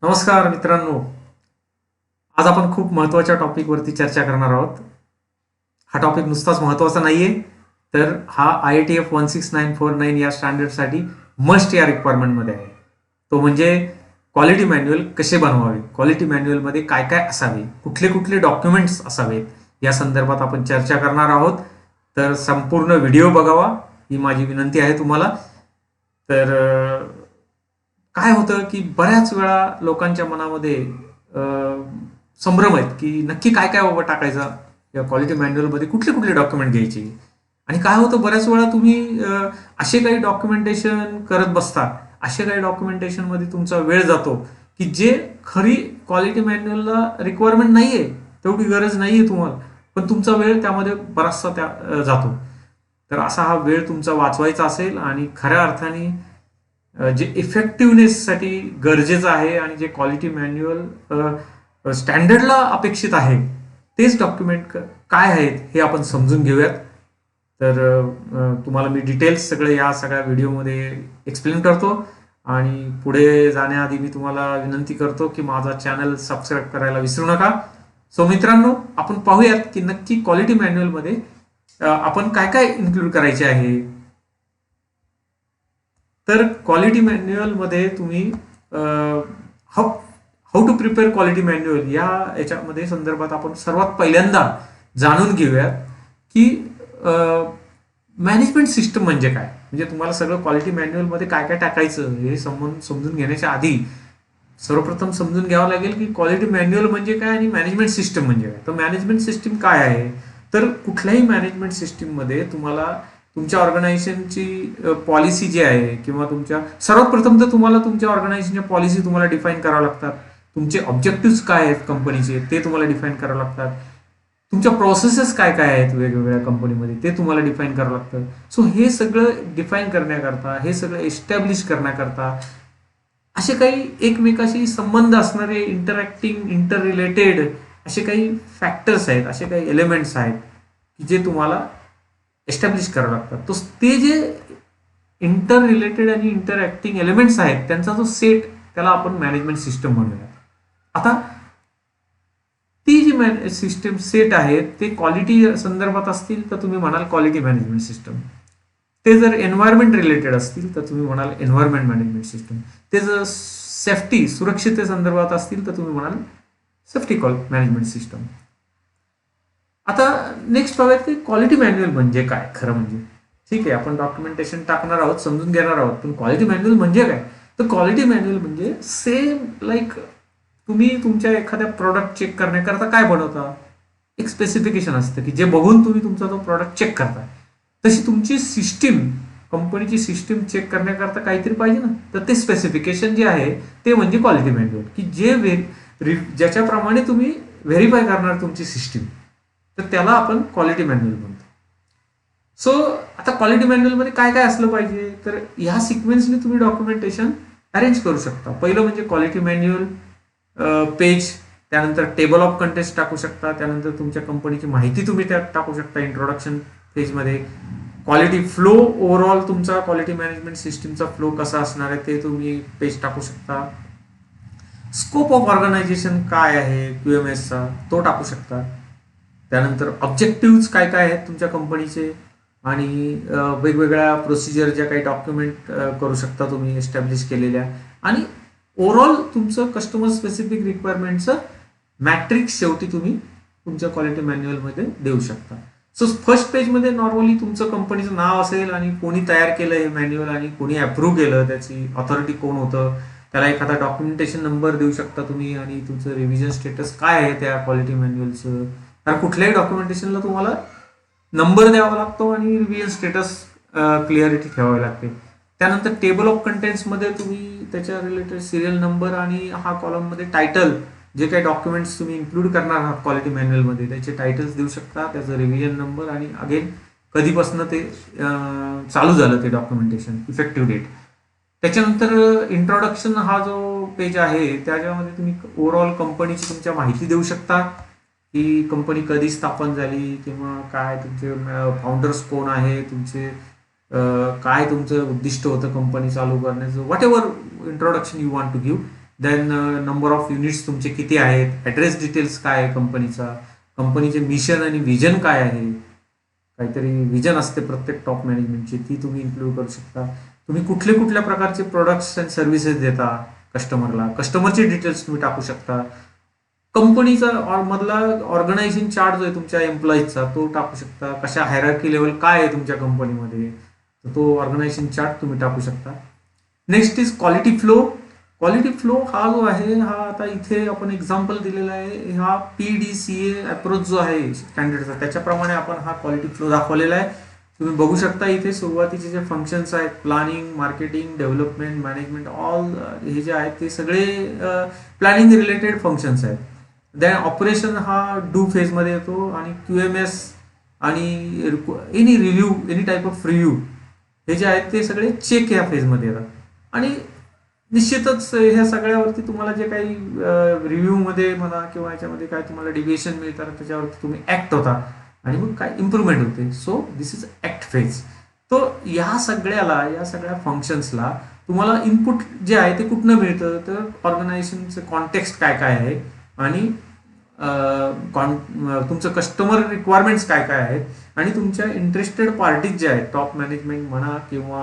नमस्कार मित्रांनो. आज आपण खूप महत्त्वाच्या टॉपिकवरती चर्चा करणार आहोत. हा टॉपिक नुसताच महत्त्वाचा नाहीये, तर हा IATF 16949 या स्टँडर्डसाठी मस्ट या रिक्वायरमेंटमध्ये आहे. तो म्हणजे क्वालिटी मॅन्युअल कसे बनवावे, क्वालिटी मॅन्युअलमध्ये काय काय असावे, कुठले कुठले डॉक्युमेंट्स असावेत, या संदर्भात आपण चर्चा करणार आहोत. तर संपूर्ण व्हिडिओ बघावा ही माझी विनंती आहे तुम्हाला. तर काय होतं की बऱ्याच वेळा लोकांच्या मनामध्ये संभ्रम आहेत की नक्की काय काय बाबा टाकायचं या क्वालिटी मॅन्युअलमध्ये, कुठले कुठले डॉक्युमेंट घ्यायचे. आणि काय होतं, बऱ्याच वेळा तुम्ही असे काही डॉक्युमेंटेशन करत बसता, असे काही डॉक्युमेंटेशनमध्ये तुमचा वेळ जातो की जे खरी क्वालिटी मॅन्युअलला रिक्वायरमेंट नाहीये, तेवढी गरज नाहीये तुम्हाला, पण तुमचा वेळ त्यामध्ये बराचसा जातो. तर असा हा वेळ तुमचा वाचवायचा असेल आणि खऱ्या अर्थाने जे इफेक्टिव्हनेससाठी गरजेचं आहे आणि जे क्वालिटी मॅन्युअल स्टँडर्डला अपेक्षित आहे, तेच डॉक्युमेंट काय आहेत हे आपण समजून घेऊयात. तर तुम्हाला मी डिटेल्स सगळे या सगळ्या व्हिडिओमध्ये एक्सप्लेन करतो. आणि पुढे जाण्याआधी मी तुम्हाला विनंती करतो की माझा चॅनल सबस्क्राईब करायला विसरू नका. सो मित्रांनो, आपण पाहूयात की नक्की क्वालिटी मॅन्युअलमध्ये आपण काय काय इन्क्लूड करायचे आहे. तर क्वालिटी मॅन्युअलमध्ये तुम्ही how how to prepare quality manual या याच्यामध्ये संदर्भात आपण सर्वात पहिल्यांदा जाणून घेऊयात की मॅनेजमेंट सिस्टम म्हणजे काय. म्हणजे तुम्हाला सगळं क्वालिटी मॅन्युअलमध्ये काय काय टाकायचं हे समजून घेण्याच्या आधी सर्वप्रथम समजून घ्यावं लागेल की क्वालिटी मॅन्युअल म्हणजे काय आणि मॅनेजमेंट सिस्टम म्हणजे काय. तर मॅनेजमेंट सिस्टम काय आहे, तर कुठल्याही मॅनेजमेंट सिस्टीममध्ये तुम्हाला तुमच्या ऑर्गनायझेशनची पॉलिसी जी आहे किंवा तुमच्या सर्वात प्रथम तर तुम्हाला तुमच्या ऑर्गनायझेशनच्या पॉलिसी तुम्हाला डिफाईन कराव्या लागतात. तुमचे ऑब्जेक्टिव्ह काय आहेत कंपनीचे ते तुम्हाला डिफाईन करावे लागतात. तुमच्या प्रोसेसेस काय काय आहेत वेगवेगळ्या कंपनीमध्ये ते तुम्हाला डिफाईन करावं लागतं. सो हे सगळं डिफाईन करण्याकरता, हे सगळं एस्टॅब्लिश करण्याकरता असे काही एकमेकाशी संबंध असणारे इंटरॅक्टिंग, इंटर रिलेटेड असे काही फॅक्टर्स आहेत, असे काही एलिमेंट्स आहेत की जे तुम्हाला एस्टॅब्लिश करावं लागतात. तो ते जे इंटर रिलेटेड आणि इंटरॅक्टिंग एलिमेंट्स आहेत त्यांचा जो सेट, त्याला आपण मॅनेजमेंट सिस्टम म्हणूया. आता ती जी सिस्टम सेट आहेत ते क्वालिटी संदर्भात असतील तर तुम्ही म्हणाल क्वालिटी मॅनेजमेंट सिस्टम. ते जर एन्व्हायरमेंट रिलेटेड असतील तर तुम्ही म्हणाल एन्व्हायरमेंट मॅनेजमेंट सिस्टम. ते जर सेफ्टी, सुरक्षिते संदर्भात असतील तर तुम्ही म्हणाल सेफ्टी मॅनेजमेंट सिस्टम. आता नेक्स्ट पाहूयात की क्वालिटी मॅन्युअल म्हणजे काय खरं म्हणजे. ठीक आहे, आपण डॉक्युमेंटेशन टाकणार आहोत, समजून घेणार आहोत, पण क्वालिटी मॅन्युअल म्हणजे काय. तर क्वालिटी मॅन्युअल म्हणजे सेम लाईक तुम्ही तुमच्या एखाद्या प्रॉडक्ट चेक करण्याकरता काय बनवता, एक स्पेसिफिकेशन असतं की जे बघून तुम्ही तुमचा तो प्रॉडक्ट चेक करता. तशी तुमची सिस्टीम, कंपनीची सिस्टीम चेक करण्याकरता काहीतरी पाहिजे ना. तर ते स्पेसिफिकेशन जे आहे ते म्हणजे क्वालिटी मॅन्युअल, की ज्याच्याप्रमाणे तुम्ही व्हेरीफाय करणार तुमची सिस्टीम, तर त्याला आपण क्वालिटी मॅन्युअल म्हणतो. सो आता क्वालिटी मॅन्युअलमध्ये काय काय असलं पाहिजे, तर ह्या सिक्वेन्सने तुम्ही डॉक्युमेंटेशन अरेंज करू शकता. पहिलं म्हणजे क्वालिटी मॅन्युअल पेज, त्यानंतर टेबल ऑफ कंटेंट्स टाकू शकता, त्यानंतर तुमच्या कंपनीची माहिती तुम्ही त्यात टाकू शकता इंट्रोडक्शन पेजमध्ये. क्वालिटी फ्लो, ओव्हरऑल तुमचा क्वालिटी मॅनेजमेंट सिस्टीमचा फ्लो कसा असणार आहे ते तुम्ही पेज टाकू शकता. स्कोप ऑफ ऑर्गनायझेशन काय आहे QMSचा तो टाकू शकता. त्यानंतर ऑब्जेक्टिव्ह काय काय आहेत तुमच्या कंपनीचे आणि वेगवेगळ्या प्रोसिजर ज्या काही डॉक्युमेंट करू शकता तुम्ही एस्टॅब्लिश केलेल्या. आणि ओव्हरऑल तुमचं कस्टमर स्पेसिफिक रिक्वायरमेंटचं मॅट्रिक्स शेवटी तुम्ही तुमच्या क्वालिटी मॅन्युअलमध्ये देऊ शकता. सो फर्स्ट पेजमध्ये नॉर्मली तुमचं कंपनीचं नाव असेल आणि कोणी तयार केलं हे मॅन्युअल आणि कोणी अप्रूव्ह केलं, त्याची ऑथॉरिटी कोण होतं, त्याला एखादा डॉक्युमेंटेशन नंबर देऊ शकता तुम्ही आणि तुमचं रिव्हिजन स्टेटस काय आहे त्या क्वालिटी मॅन्युअलचं. कारण कुठल्याही डॉक्युमेंटेशनला तुम्हाला नंबर द्यावा लागतो आणि रिव्हिजन स्टेटस क्लिअरिटी ठेवावी लागते. त्यानंतर टेबल ऑफ कंटेंट्समध्ये तुम्ही त्याच्या रिलेटेड सिरियल नंबर आणि हा कॉलममध्ये टायटल, जे काही डॉक्युमेंट्स तुम्ही इन्क्लूड करणार आहात क्वालिटी मॅन्युअलमध्ये त्याचे टायटल्स देऊ शकता, त्याचं रिव्हिजन नंबर आणि अगेन कधीपासून ते चालू झालं ते डॉक्युमेंटेशन, इफेक्टिव्ह डेट. त्याच्यानंतर इंट्रोडक्शन हा जो पेज आहे त्याच्यामध्ये तुम्ही ओव्हरऑल कंपनीची तुमच्या माहिती देऊ शकता की कंपनी कधी स्थापन झाली किंवा काय तुमचे फाउंडर्स कोण आहे, तुमचे काय तुमचं उद्दिष्ट होतं कंपनी चालू करण्याचं, whatever introduction you want to give then number of units तुमचे किती आहेत, ॲड्रेस डिटेल्स काय आहे कंपनीचा, कंपनीचे मिशन आणि विजन काय आहे, काहीतरी विजन असते प्रत्येक टॉप मॅनेजमेंटची, ती तुम्ही इन्क्लूड करू शकता. तुम्ही कुठल्या प्रकारचे प्रोडक्ट्स अँड सर्व्हिसेस देता कस्टमरला, कस्टमरचे डिटेल्स तुम्ही टाकू शकता. कंपनीचा मधला ऑर्गनायझेशन चार्ट जो आहे तुमच्या एम्प्लॉईजचा तो टाकू शकता. कशा हायरार्की लेवल काय आहे तुमच्या कंपनीमध्ये, तर तो ऑर्गनायझेशन चार्ट तुम्ही टाकू शकता. Next is quality flow. Quality flow हा जो आहे, हा आता इथे आपण एक्झाम्पल दिलेला आहे, हा PDCA अप्रोच जो आहे स्टँडर्डचा, त्याच्याप्रमाणे आपण हा क्वालिटी फ्लो दाखवलेला आहे. तुम्ही बघू शकता इथे सुरुवातीचे जे फंक्शन्स आहेत, planning, marketing, development, management, all हे जे आहेत ते सगळे प्लॅनिंग रिलेटेड फंक्शन्स आहेत. देन ऑपरेशन हा डू फेजमध्ये येतो, आणि QMS आणि any review, any type of review हे जे आहेत ते सगळे चेक या फेजमध्ये येतात. आणि निश्चितच ह्या सगळ्यावरती तुम्हाला जे काही रिव्ह्यूमध्ये म्हणा किंवा याच्यामध्ये काय तुम्हाला डिव्हिएशन मिळतात त्याच्यावरती तुम्ही ऍक्ट होता आणि मग काय इम्प्रूव्हमेंट होते. So this is act phase. तो या सगळ्या फंक्शन्सला तुम्हाला इनपुट जे आहे ते कुठनं मिळतं, तर ऑर्गनायझेशनचं कॉन्टेक्स्ट काय काय आहे, आणि तुमचं कस्टमर रिक्वायरमेंट्स काय काय आहेत, आणि तुमच्या इंटरेस्टेड पार्टीज ज्या आहेत, टॉप मॅनेजमेंट म्हणा किंवा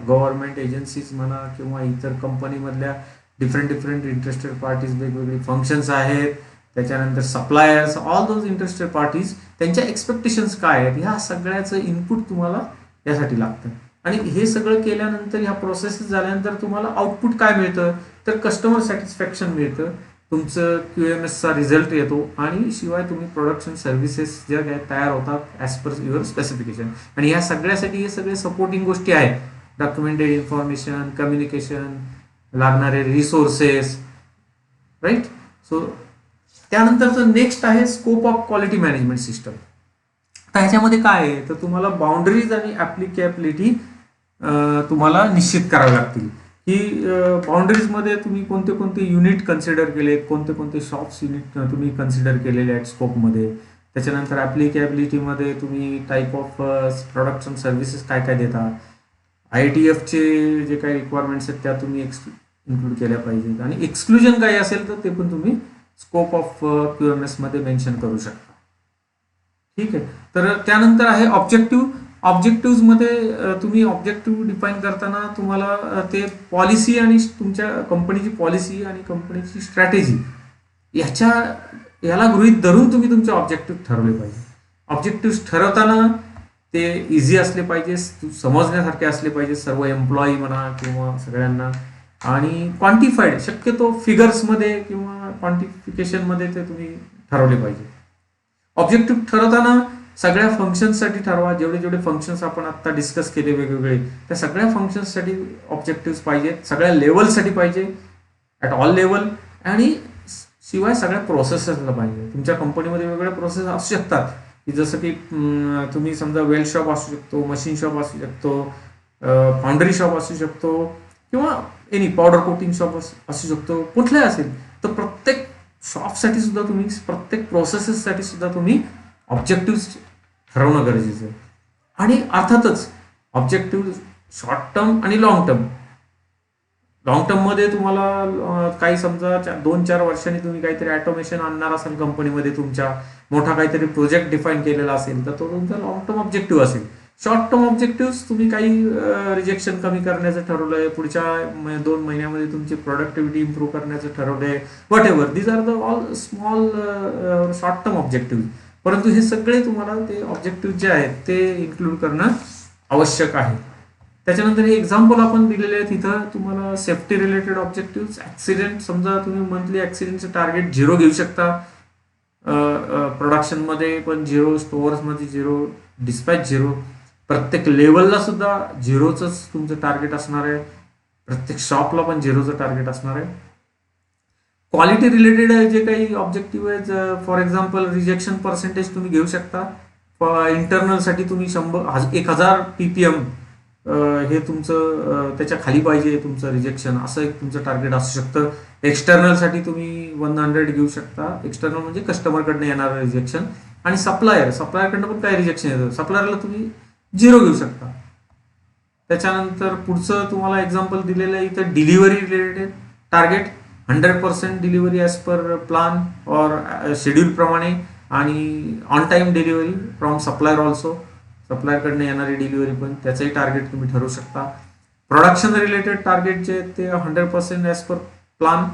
गव्हर्नमेंट एजन्सीज म्हणा किंवा इतर कंपनीमधल्या डिफरंट इंटरेस्टेड पार्टीज, वेगवेगळी फंक्शन्स आहेत, त्याच्यानंतर suppliers, all those interested parties, त्यांच्या एक्सपेक्टेशन्स काय आहेत, ह्या सगळ्याचं इनपुट तुम्हाला यासाठी लागतं. आणि हे सगळं केल्यानंतर, ह्या प्रोसेस झाल्यानंतर तुम्हाला आउटपुट काय मिळतं, तर कस्टमर सॅटिस्फॅक्शन मिळतं, तुमचं QMSचा रिझल्ट येतो, आणि शिवाय तुम्ही प्रोडक्शन सर्व्हिसेस ज्या काय तयार होतात ॲज पर युअर स्पेसिफिकेशन. आणि ह्या सगळ्यासाठी हे सगळे सपोर्टिंग गोष्टी आहेत, डॉक्युमेंटेड इन्फॉर्मेशन, कम्युनिकेशन, लागणारे रिसोर्सेस, राईट. सो त्यानंतरचं नेक्स्ट आहे scope of quality management system. आता ह्याच्यामध्ये काय आहे, तर तुम्हाला बाउंड्रीज आणि ॲप्लिकेबिलिटी तुम्हाला निश्चित करावी लागतील, की बाउंड्रीजमध्ये तुम्ही कोणते कोणते युनिट कन्सिडर केले, कोणते शॉप्स युनिट तुम्ही कन्सिडर केलेले आहेत स्कोपमध्ये. त्याच्यानंतर ॲप्लिकेबिलिटीमध्ये तुम्ही type of products and services काय काय देता, IATFचे जे काही रिक्वायरमेंट्स आहेत त्या तुम्ही इन्क्लूड केल्या पाहिजेत, आणि एक्सक्लुजन काही असेल तर ते पण तुम्ही स्कोप ऑफ QMS मध्ये मेन्शन करू शकता. ठीक आहे. तर त्यानंतर आहे ऑब्जेक्टिव्ह. ऑब्जेक्टिव्हमध्ये तुम्ही ऑब्जेक्टिव्ह डिफाईन करताना तुम्हाला ते पॉलिसी आणि तुमच्या कंपनीची पॉलिसी आणि कंपनीची स्ट्रॅटेजी याला गृहीत धरून तुम्ही तुमचे ऑब्जेक्टिव्ह ठरवले पाहिजे. ऑब्जेक्टिव्ह ठरवताना ते इझी असले पाहिजे, समजण्यासारखे असले पाहिजे सर्व एम्प्लॉई म्हणा किंवा सगळ्यांना, आणि क्वांटिफाईड, शक्यतो फिगर्समध्ये किंवा क्वांटिफिकेशनमध्ये ते तुम्ही ठरवले पाहिजे. ऑब्जेक्टिव्ह ठरवताना सगळ्या फंक्शन्ससाठी ठरवा. जेवढे फंक्शन्स आपण आता डिस्कस केले वेगवेगळे, त्या सगळ्या फंक्शन्ससाठी ऑब्जेक्टिव्ह पाहिजेत, सगळ्या लेवलसाठी पाहिजे, ॲट ऑल लेवल. आणि शिवाय सगळ्या प्रोसेसेसला पाहिजे. तुमच्या कंपनीमध्ये वेगवेगळ्या प्रोसेस असू शकतात, की जसं की तुम्ही समजा वेल्ड शॉप असू शकतो, मशीन शॉप असू शकतो, फाउंड्री शॉप असू शकतो, किंवा एनी पावडर कोटिंग शॉप असू शकतो, कुठलाही असेल. तर प्रत्येक शॉपसाठी सुद्धा तुम्ही, प्रत्येक प्रोसेसेससाठी सुद्धा तुम्ही ऑब्जेक्टिव्ह ठरवणं गरजेचं आहे. आणि अर्थातच ऑब्जेक्टिव्ह शॉर्ट टर्म आणि लॉंग टर्म. लॉंग टर्ममध्ये तुम्हाला काही समजा 2-4 वर्षांनी तुम्ही काहीतरी ऑटोमेशन आणणार असाल कंपनीमध्ये, तुमच्या मोठा काहीतरी प्रोजेक्ट डिफाईन केलेला असेल, तर तो तुमचा लॉंग टर्म ऑब्जेक्टिव्ह असेल. शॉर्ट टर्म ऑब्जेक्टिव्ह तुम्ही काही रिजेक्शन कमी करण्याचं ठरवलंय, पुढच्या 2 महिन्यामध्ये तुमची प्रोडक्टिव्हिटी इम्प्रूव्ह करण्याचं ठरवलंय, whatever, these are the all small short term objective. परंतु हे सगळे तुम्हाला ते ऑब्जेक्टिव्ह जे आहेत ते इन्क्लूड करणं आवश्यक आहे. त्याच्यानंतर हे एक्झाम्पल आपण दिलेले आहे, तिथं तुम्हाला सेफ्टी रिलेटेड ऑब्जेक्टिव्ह, ऍक्सिडेंट, समजा तुम्ही मंथली ऍक्सिडेंटचं टार्गेट 0 घेऊ शकता, प्रोडक्शनमध्ये पण 0, स्टोअर्समध्ये 0, डिस्पॅच 0, प्रत्येक लेवलला सुद्धा 0च तुमचं टार्गेट असणार आहे, प्रत्येक शॉपला पण 0चं टार्गेट असणार आहे. क्वालिटी रिलेटेड जे काही ऑब्जेक्टिव्ह आहेत, फॉर एक्झाम्पल रिजेक्शन पर्सेंटेज तुम्ही घेऊ शकता. इंटरनलसाठी तुम्ही 1000 PPM हे तुमचं त्याच्या खाली पाहिजे तुमचं रिजेक्शन, असं एक तुमचं टार्गेट असू शकतं. एक्सटर्नलसाठी तुम्ही 100 घेऊ शकता. एक्सटर्नल म्हणजे कस्टमरकडनं येणारं रिजेक्शन. आणि सप्लायरकडनं पण काय रिजेक्शन येतं, सप्लायरला तुम्ही 0 घेऊ शकता. त्याच्यानंतर पुढचं तुम्हाला एक्झाम्पल दिलेलं आहे इथं delivery related target 100% delivery as per plan or schedule प्रमाणे आणि on time delivery from supplier also, सप्लायरकडनं येणारी डिलिव्हरी पण त्याचंही टार्गेट तुम्ही ठरवू शकता. प्रोडक्शन रिलेटेड टार्गेट जे ते 100% ॲज पर प्लान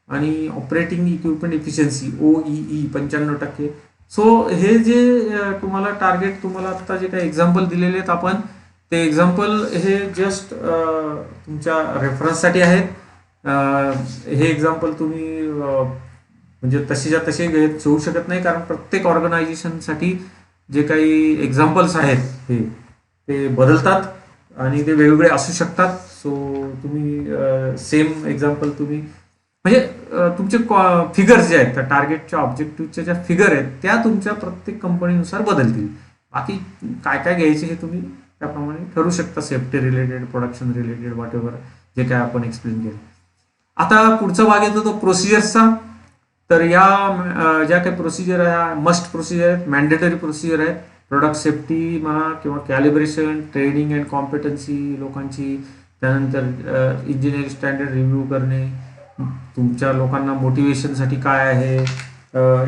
आणि operating equipment efficiency OEE 95%. So हे जे तुम्हाला टार्गेट तुम्हाला आता जे काही एक्झाम्पल दिलेले आहेत आपण, ते एक्झाम्पल हे जस्ट तुमच्या रेफरन्ससाठी आहेत. हे एक्झाम्पल तुम्ही म्हणजे तसेच्या तसे घेऊ शकत नाही, कारण प्रत्येक ऑर्गनायझेशनसाठी जे काही एक्झाम्पल्स आहेत ते बदलतात आणि ते वेगवेगळे असू शकतात. सो तुम्ही सेम एक्झाम्पल तुम्ही म्हणजे तुमचे फिगर्स जे आहेत त्या टार्गेटच्या ऑब्जेक्टिव्हच्या ज्या फिगर आहेत त्या तुमच्या प्रत्येक कंपनीनुसार बदलतील. बाकी काय काय घ्यायचे हे तुम्ही त्याप्रमाणे ठरवू शकता. Safety related, production related, what ever जे काय आपण एक्सप्लेन केलं. आता पुढचा भाग येतो तो प्रोसिजर्सचा. तर या ज्या काही प्रोसिजर आहे मस्ट प्रोसिजर आहेत, मॅन्डेटरी प्रोसिजर आहेत. प्रोडक्ट सेफ्टी म्हणा किंवा कॅलिब्रेशन, ट्रेनिंग अँड कॉम्पिटन्सी लोकांची, त्यानंतर इंजिनिअरिंग स्टँडर्ड रिव्ह्यू करणे, तुमच्या लोकांना मोटिवेशनसाठी काय आहे,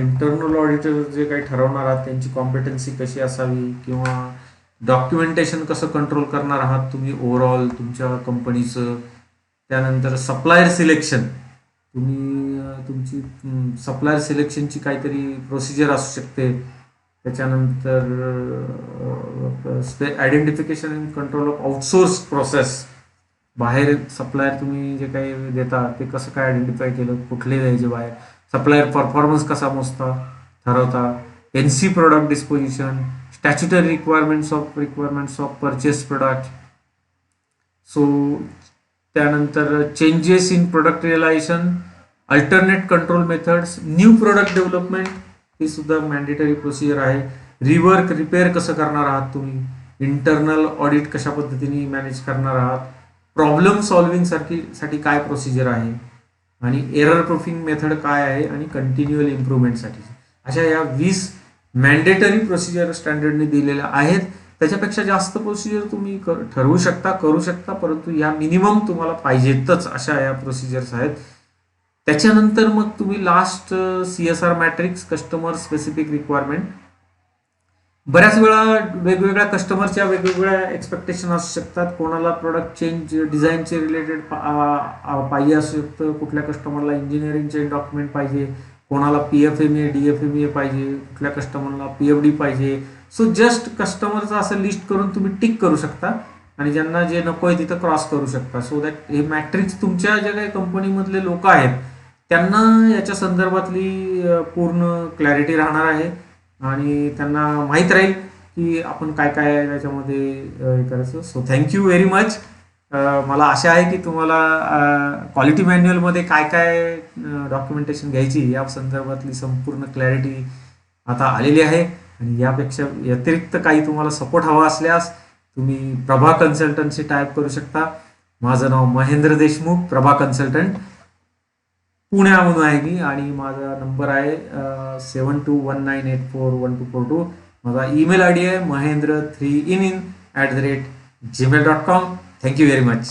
इंटरनल ऑडिटर जे काही ठरवणार आहात त्यांची कॉम्पिटन्सी कशी असावी, किंवा डॉक्युमेंटेशन कसं कंट्रोल करणार आहात तुम्ही ओव्हरऑल तुमच्या कंपनीचं. त्यानंतर सप्लायर सिलेक्शन, तुम्ही तुमची सप्लायर सिलेक्शनची काहीतरी प्रोसिजर असू शकते. त्याच्यानंतर identification and control of outsource process, बाहेर सप्लायर तुम्ही जे काही देता ते कसं काय आयडेंटिफाय केलं, कुठले द्यायचे बाहेर, सप्लायर परफॉर्मन्स कसा मोजता ठरवता, NC product disposition, statutory requirements of purchase product. So त्यानंतर changes in product realisation, alternate control methods, new product development, ही सुद्धा मॅन्डेटरी प्रोसिजर आहे. रिवर्क रिपेअर कसं करणार आहात तुम्ही, इंटरनल ऑडिट कशा पद्धतीने मॅनेज करणार आहात, प्रॉब्लेम सॉल्व्हिंग साठी काय प्रोसिजर आहे, आणि एरर प्रूफिंग मेथड काय आहे, आणि कंटिन्युअल इम्प्रूव्हमेंटसाठी. अशा या 20 मॅन्डेटरी प्रोसिजर स्टँडर्डने दिलेल्या आहेत. त्याच्यापेक्षा जास्त प्रोसिजर तुम्ही ठरवू शकता, करू शकता, परंतु या मिनिमम तुम्हाला पाहिजेतच अशा या प्रोसिजर्स आहेत. त्याच्यानंतर मग तुम्ही last CSR matrix, customer specific requirement. बऱ्याच वेळा वेगवेगळ्या कस्टमरच्या वेगवेगळ्या एक्सपेक्टेशन असू शकतात. कोणाला प्रोडक्ट चेंज डिझाईनचे रिलेटेड पाहिजे असू शकतं, कुठल्या कस्टमरला इंजिनिअरिंगचे डॉक्युमेंट पाहिजे, कोणाला PFMA DFMA पाहिजे, कुठल्या कस्टमरला PFD पाहिजे. सो जस्ट कस्टमरचं असं लिस्ट करून तुम्ही टिक करू शकता आणि ज्यांना जे नको आहे तिथं क्रॉस करू शकता. सो दॅट हे मॅट्रिक्स तुमच्या ज्या काही कंपनीमधले लोक आहेत त्यांना याच्या संदर्भातली पूर्ण क्लॅरिटी राहणार आहे आणि त्यांना माहीत राहील की आपण काय काय त्याच्यामध्ये हे करायचं. So thank you very much. मला आशा आहे की तुम्हाला क्वालिटी मॅन्युअलमध्ये काय काय डॉक्युमेंटेशन घ्यायची या संदर्भातली संपूर्ण क्लॅरिटी आता आलेली आहे. आणि यापेक्षा व्यतिरिक्त काही तुम्हाला सपोर्ट हवा असल्यास तुम्ही प्रभा कन्सल्टंटशी टाईप करू शकता. माझं नाव महेंद्र देशमुख, प्रभा कन्सल्टंट, पुण्यामधून आहे मी, आणि माझा नंबर आहे 7219841242. माझा ईमेल ID आहे mahendra3inin@gmail.com. Thank you very much.